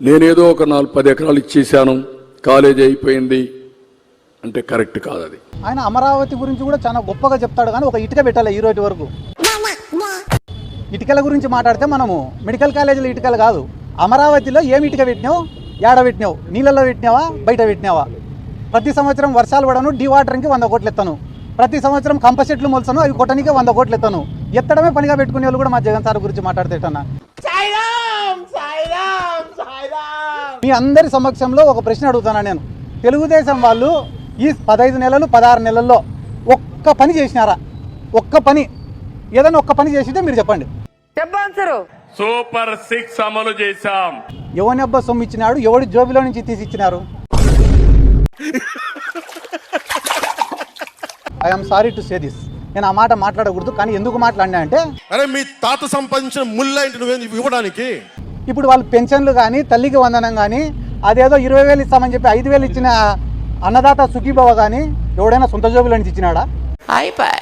నేనేదో ఒక 4-10 ఎకరాలు ఇచ్చేసాను, కాలేజీ అయిపోయింది అంటే కరెక్ట్ కాదు అది. ఆయన అమరావతి గురించి కూడా చాలా గొప్పగా చెప్తాడు, కానీ ఒక ఇటుక పెట్టాలి ఈ రోజు వరకు. ఇటుకల గురించి మాట్లాడితే మనము మెడికల్ కాలేజీలో ఇటుకలు కాదు, అమరావతిలో ఏమి ఇటుక పెట్టినావు, ఏడ పెట్టినావు, నీళ్ళల్లో పెట్టినావా, బయట పెట్టినావా? ప్రతి సంవత్సరం వర్షాలు పడను, డీవాటరింగ్కి 100 కోట్లు ఎత్తాను, ప్రతి సంవత్సరం కంప చెట్లు మొలుసాను, అవి కొట్టడానికి 100 కోట్లు ఎత్తాను. ఎత్తడమే పనిగా పెట్టుకునే వాళ్ళు కూడా మా జగన్ సార్ గురించి మాట్లాడతాడన్నా. మీ అందరి సమక్షంలో ఒక ప్రశ్న అడుగుతాను నేను. తెలుగుదేశం వాళ్ళు ఈ 15 నెలలు 16 నెలల్లో ఒక్క పని చేసినారా? ఒక్క పని, ఏదైనా ఒక్క పని చేసింటే మీరు చెప్పండి. సూపర్ 6 అమలు చేశాం. ఎవరి అబ్బా సొమ్ము ఇచ్చినాడు, ఎవడి జోబిలో నుంచి తీసి ఇచ్చినారు? I'm sorry to say this. నేను ఆ మాట మాట్లాడకూడదు, కానీ ఎందుకు మాట్లాడినా అంటే, అరే మీ తాత సంపాదించిన ముళ్ళ ఇంటి నువ్వేం ఇవ్వడానికి? ఇప్పుడు వాళ్ళు పెన్షన్లు కానీ, తల్లికి వందనం కానీ, అదేదో 20,000 ఇస్తామని చెప్పి 5,000 ఇచ్చిన అన్నదాత సుఖీభవ కానీ ఎవడైనా సొంత జోబులో నుంచి ఇచ్చినాడా? అయిపోయి